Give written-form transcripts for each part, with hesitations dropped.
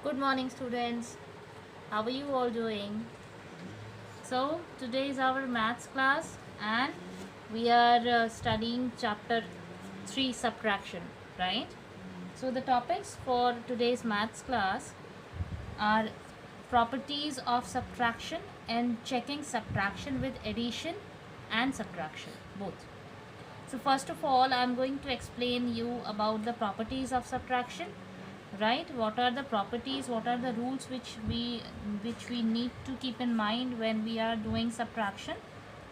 Good morning, students. How are you all doing? So, today is our maths class, and we are studying chapter 3 subtraction, right? So, the topics for today's maths class are properties of subtraction and checking subtraction with addition and subtraction, both. So, first of all, I am going to explain you about the properties of subtraction, right? What are the properties, what are the rules which we need to keep in mind when we are doing subtraction,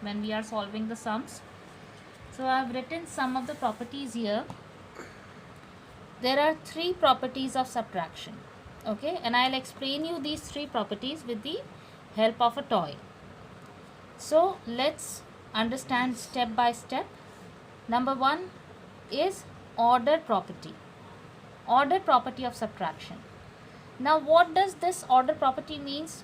when we are solving the sums. So I have written some of the properties here. There are three properties of subtraction, okay, and I'll explain you these three properties with the help of a toy. So let's understand step by step. Number one is order property. Order property of subtraction. Now what does this order property means?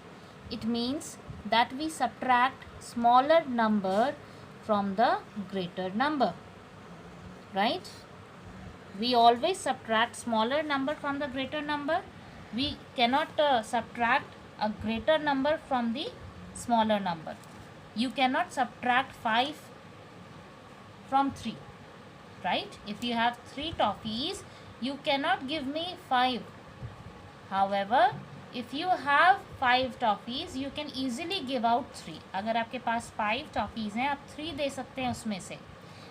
It means that we subtract smaller number from the greater number, right? We always subtract smaller number from the greater number. We cannot subtract a greater number from the smaller number. You cannot subtract 5 from 3, right? If you have 3 toffees, you cannot give me 5. However, if you have 5 toffees, you can easily give out 3. अगर आपके पास 5 toffees हैं, आप 3 दे सकते हैं उसमें से.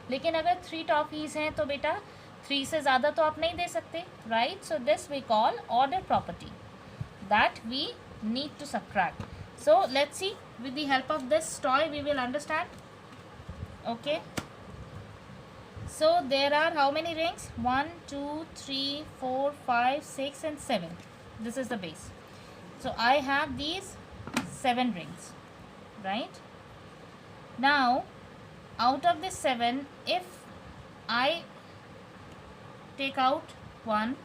लेकिन अगर 3 toffees हैं तो बेटा 3 से ज़्यादा तो आप नहीं दे सकते, right? So this we call order property that we need to subtract. So let's see, with the help of this toy we will understand. Okay. So there are how many rings? 1, 2, 3, 4, 5, 6 and 7. This is the base. So I have these 7 rings, right? Now out of this 7, if I take out 1,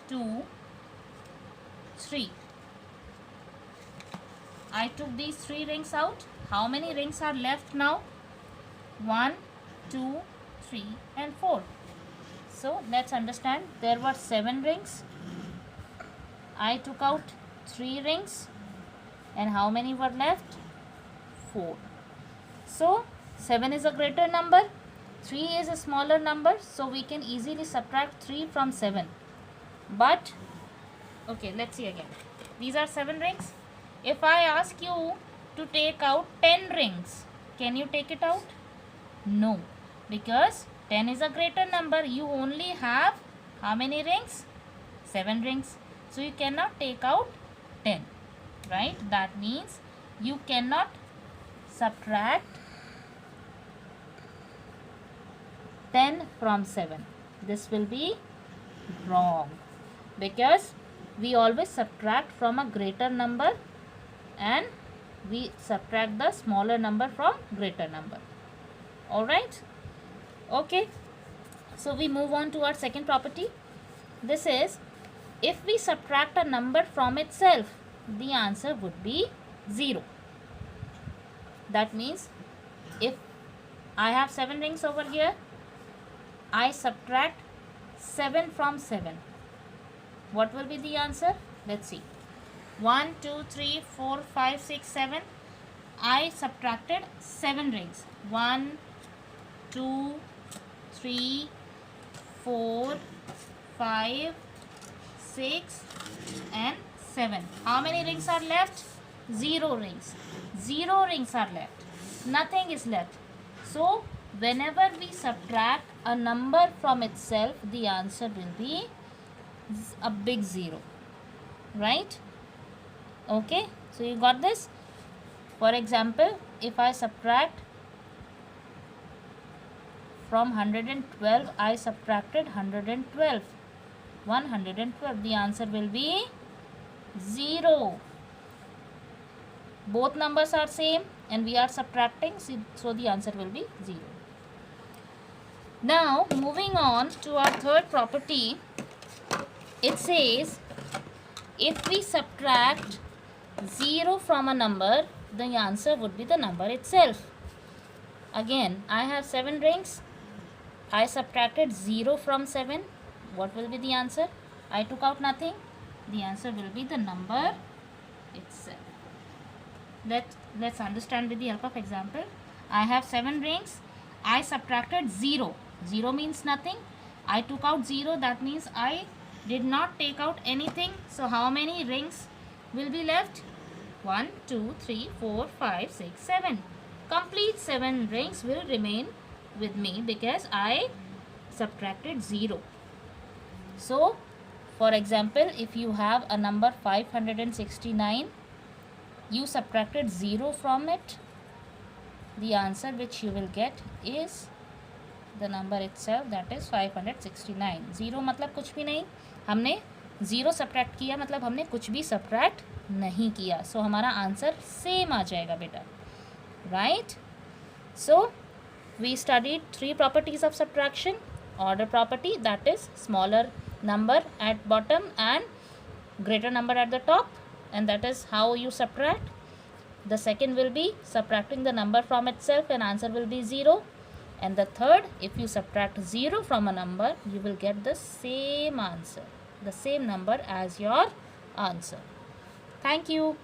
2, 3, I took these 3 rings out. How many rings are left now? 1, 2, 3 and 4. So let's understand. There were 7 rings. I took out 3 rings, and how many were left? 4. So 7 is a greater number, 3 is a smaller number, so we can easily subtract 3 from 7. But okay, let's see again. These are 7 rings. If I ask you to take out 10 rings, can you take it out? No, because 10 is a greater number. You only have how many rings? 7 rings. So you cannot take out 10, right? That means you cannot subtract 10 from 7. This will be wrong, because we always subtract from a greater number and we subtract the smaller number from greater number. Alright? Okay. So we move on to our second property. This is, if we subtract a number from itself, the answer would be 0. That means if I have 7 rings over here, I subtract 7 from 7. What will be the answer? Let's see. 1, 2, 3, 4, 5, 6, 7. I subtracted 7 rings. 1, 2, 3, 4, 5, 6 and 7. How many rings are left? 0 rings. 0 rings are left. Nothing is left. So whenever we subtract a number from itself, the answer will be a big 0, right? Okay, so you got this. For example, if I subtract from 112, I subtracted 112. 112, the answer will be 0. Both numbers are same and we are subtracting, so the answer will be 0. Now moving on to our third property, it says if we subtract 0 from a number, the answer would be the number itself. Again, I have 7 rings. I subtracted 0 from 7. What will be the answer? I took out nothing. The answer will be the number itself. Let's understand with the help of example. I have 7 rings. I subtracted 0. 0 means nothing. I took out 0, that means I did not take out anything. So how many rings will be left? 1, 2, 3, 4, 5, 6, 7. Complete 7 rings will remain with me because I subtracted 0. So, for example, if you have a number 569, you subtracted 0 from it, the answer which you will get is the number itself, that is 569. 0 मतलब कुछ भी नहीं, हमने 0 subtract किया मतलब हमने कुछ भी सब्ट्रैक्ट नहीं किया. सो हमारा आंसर सेम आ जाएगा बेटा. Right. So we studied 3 properties of subtraction. Order property, that is smaller number at bottom and greater number at the top, and that is how you subtract. The second will be subtracting the number from itself and answer will be 0. And the third, if you subtract 0 from a number, you will get the same answer, the same number as your answer. Thank you.